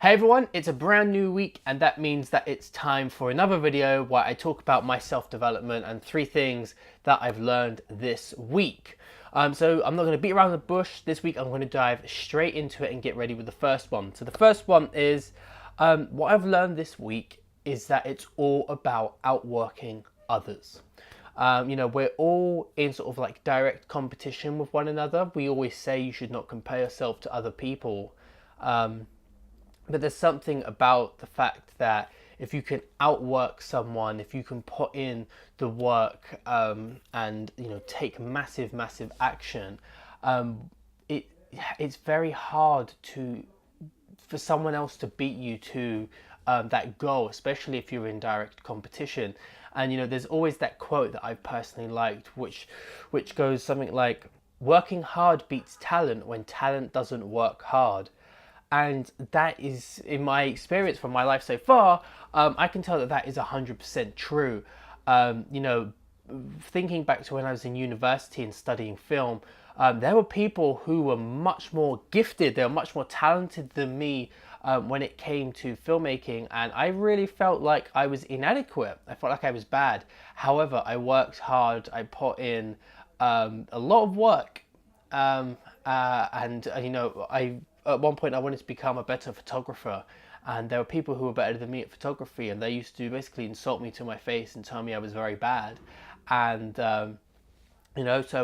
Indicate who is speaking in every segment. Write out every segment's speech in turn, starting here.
Speaker 1: Hey everyone, it's a brand new week and that means that it's time for another video where I talk about my self-development and 3 things that I've learned this week. So I'm not going to beat around the bush. This week I'm going to dive straight into it and get ready with the first one. So the first one is what I've learned this week is that it's all about outworking others. We're all in sort of like direct competition with one another. We always say you should not compare yourself to other people. But there's something about the fact that if you can outwork someone, if you can put in the work and take massive action, it it's very hard for someone else to beat you to that goal, especially if you're in direct competition. And there's always that quote that I've personally liked, which goes something like, "Working hard beats talent when talent doesn't work hard." And that is, in my experience from my life so far, I can tell that that is 100% true. Thinking back to when I was in university and studying film, there were people who were much more gifted, they were much more talented than me when it came to filmmaking, and I really felt like I was inadequate. I felt like I was bad. However, I worked hard, I put in a lot of work, and I at one point I wanted to become a better photographer, and there were people who were better than me at photography, and they used to basically insult me to my face and tell me I was very bad. And so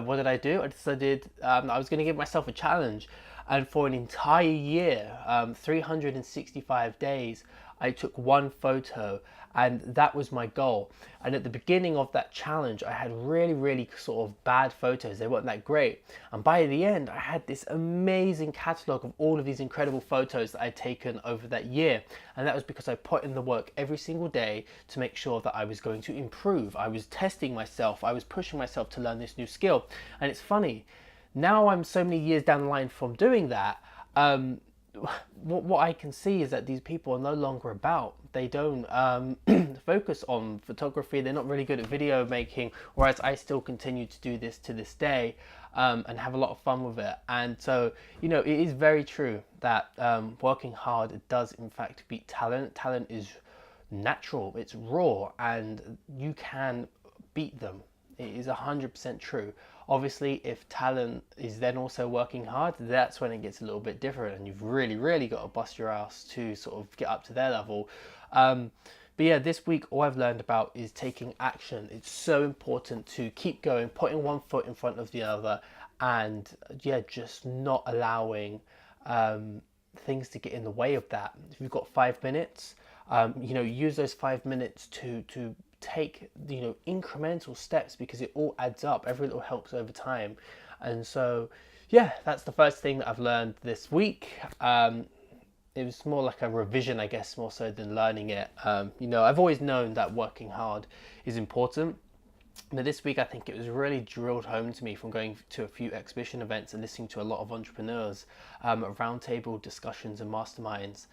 Speaker 1: what did I do? I decided I was going to give myself a challenge, and for an entire year, 365 days, I took one photo, and that was my goal. And at the beginning of that challenge, I had really sort of bad photos. They weren't that great. And by the end, I had this amazing catalogue of all of these incredible photos that I'd taken over that year. And that was because I put in the work every single day to make sure that I was going to improve. I was testing myself. I was pushing myself to learn this new skill. And it's funny, now I'm so many years down the line from doing that, what I can see is that these people are no longer about. They don't focus on photography. They're not really good at video making, whereas I still continue to do this to this day and have a lot of fun with it. And so, it is very true that working hard does in fact beat talent. Talent is natural, it's raw, and you can beat them. It is 100% true. Obviously, if talent is then also working hard, that's when it gets a little bit different, and you've really got to bust your ass to sort of get up to their level. But yeah, this week all I've learned about is taking action. It's so important to keep going, putting one foot in front of the other, and yeah, just not allowing things to get in the way of that. If you've got 5 minutes, use those 5 minutes to take incremental steps, because it all adds up. Every little helps over time. And so yeah, that's the first thing that I've learned this week. It was more like a revision, I guess, more so than learning it. I've always known that working hard is important, but this week I think it was really drilled home to me from going to a few exhibition events and listening to a lot of entrepreneurs at roundtable discussions and masterminds.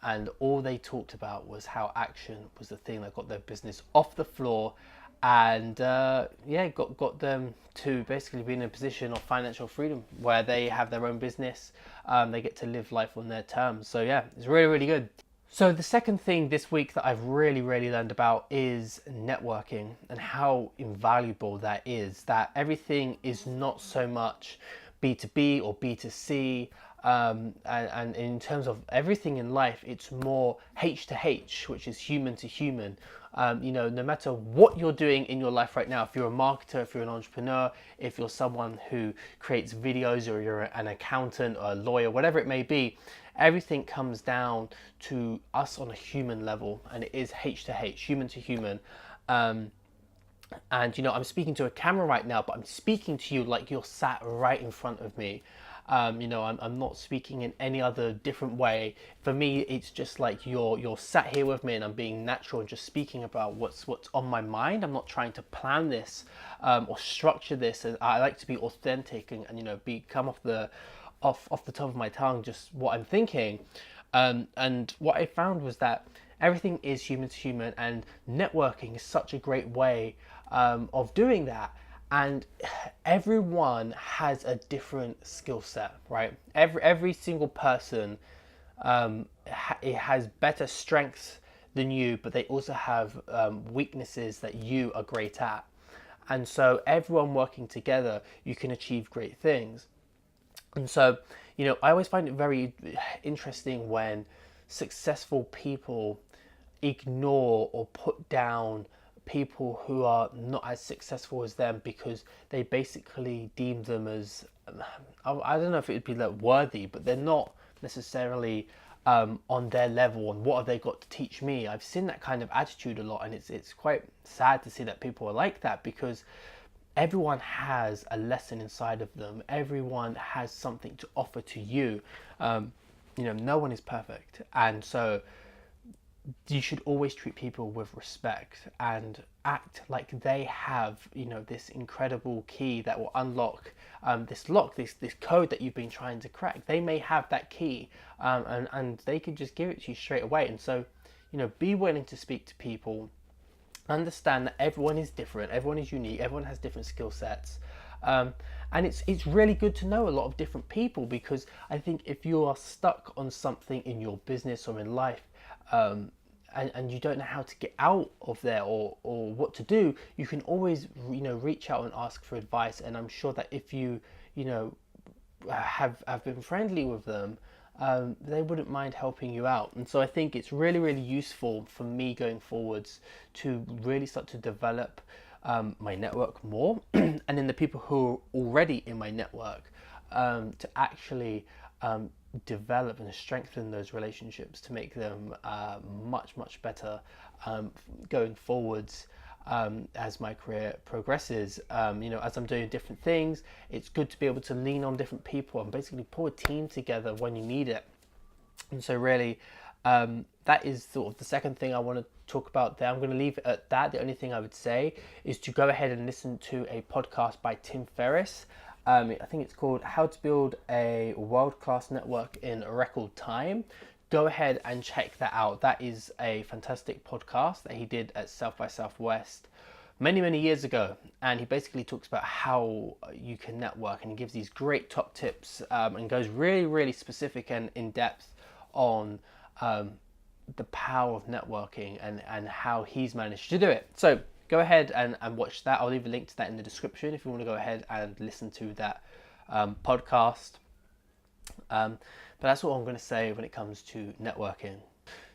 Speaker 1: And all they talked about was how action was the thing that got their business off the floor, and got them to basically be in a position of financial freedom where they have their own business. They get to live life on their terms. So yeah, it's really good. So the second thing this week that I've really learned about is networking, and how invaluable that is. That everything is not so much B2B or B2C. And in terms of everything in life, it's more H to H, which is human to human. No matter what you're doing in your life right now, if you're a marketer, if you're an entrepreneur, if you're someone who creates videos, or you're an accountant or a lawyer, whatever it may be, everything comes down to us on a human level, and it is H to H, human to human. And I'm speaking to a camera right now, but I'm speaking to you like you're sat right in front of me. I'm not speaking in any other different way. For me, it's just like you're sat here with me, and I'm being natural and just speaking about what's on my mind. I'm not trying to plan this or structure this. And I like to be authentic and come off the top of my tongue, just what I'm thinking. And what I found was that everything is human to human, and networking is such a great way of doing that. And everyone has a different skill set, right? Every single person it has better strengths than you, but they also have weaknesses that you are great at. And so everyone working together, you can achieve great things. And so, I always find it very interesting when successful people ignore or put down people who are not as successful as them, because they basically deem them as, I don't know if it would be like worthy, but they're not necessarily on their level, and what have they got to teach me. I've seen that kind of attitude a lot, and it's quite sad to see that people are like that, because everyone has a lesson inside of them. Everyone has something to offer to you. No one is perfect, and so you should always treat people with respect and act like they have, this incredible key that will unlock this lock, this code that you've been trying to crack. They may have that key, and they could just give it to you straight away. And so, be willing to speak to people. Understand that everyone is different, everyone is unique, everyone has different skill sets. And it's really good to know a lot of different people, because I think if you are stuck on something in your business or in life, and you don't know how to get out of there, or what to do, you can always reach out and ask for advice. And I'm sure that if you have been friendly with them, they wouldn't mind helping you out. And so I think it's really, really useful for me going forwards to really start to develop my network more, and then the people who are already in my network, to actually develop and strengthen those relationships to make them much, much better going forwards. As my career progresses, as I'm doing different things, it's good to be able to lean on different people and basically pull a team together when you need it. And so really, that is sort of the second thing I want to talk about there. I'm going to leave it at that. The only thing I would say is to go ahead and listen to a podcast by Tim Ferriss. I think it's called How to Build a World-Class Network in a Record Time. Go ahead and check that out. That is a fantastic podcast that he did at South by Southwest many, many years ago. And he basically talks about how you can network, and he gives these great top tips, and goes really, really specific and in depth on the power of networking and how he's managed to do it. So go ahead and watch that. I'll leave a link to that in the description if you want to go ahead and listen to that podcast. But that's all I'm going to say when it comes to networking.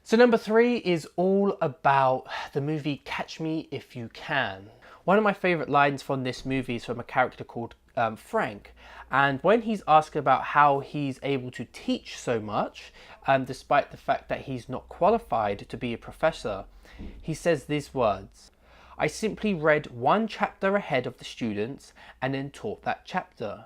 Speaker 1: So number 3 is all about the movie Catch Me If You Can. One of my favorite lines from this movie is from a character called Frank. And when he's asked about how he's able to teach so much, despite the fact that he's not qualified to be a professor, he says these words: "I simply read one chapter ahead of the students and then taught that chapter."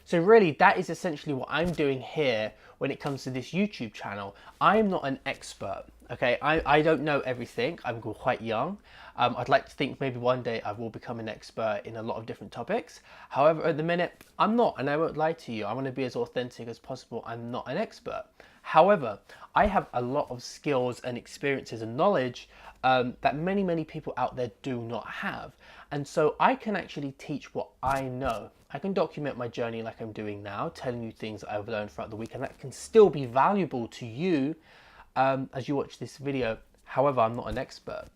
Speaker 1: So really, that is essentially what I'm doing here when it comes to this YouTube channel. I'm not an expert, okay? I don't know everything. I'm quite young. I'd like to think maybe one day I will become an expert in a lot of different topics. However, at the minute, I'm not, and I won't lie to you. I want to be as authentic as possible. I'm not an expert. However, I have a lot of skills and experiences and knowledge that many, many people out there do not have. And so I can actually teach what I know. I can document my journey like I'm doing now, telling you things that I've learned throughout the week, and that can still be valuable to you as you watch this video. However, I'm not an expert.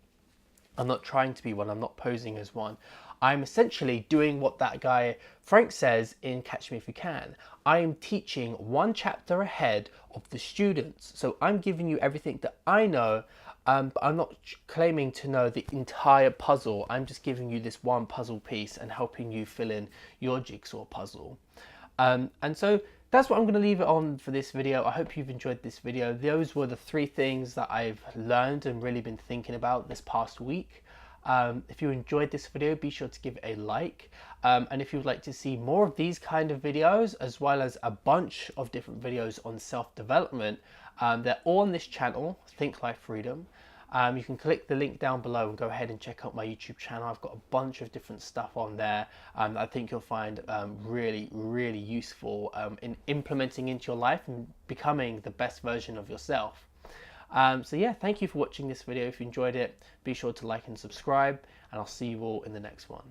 Speaker 1: I'm not trying to be one. I'm not posing as one. I'm essentially doing what that guy Frank says in Catch Me If You Can. I am teaching one chapter ahead of the students. So I'm giving you everything that I know, but I'm not claiming to know the entire puzzle. I'm just giving you this one puzzle piece and helping you fill in your jigsaw puzzle. And so that's what I'm going to leave it on for this video. I hope you've enjoyed this video. Those were the 3 things that I've learned and really been thinking about this past week. If you enjoyed this video, be sure to give it a like. And if you would like to see more of these kind of videos, as well as a bunch of different videos on self-development, they're all on this channel, Think Life Freedom. You can click the link down below and go ahead and check out my YouTube channel. I've got a bunch of different stuff on there that I think you'll find really, really useful in implementing into your life and becoming the best version of yourself. So yeah, thank you for watching this video. If you enjoyed it, be sure to like and subscribe, and I'll see you all in the next one.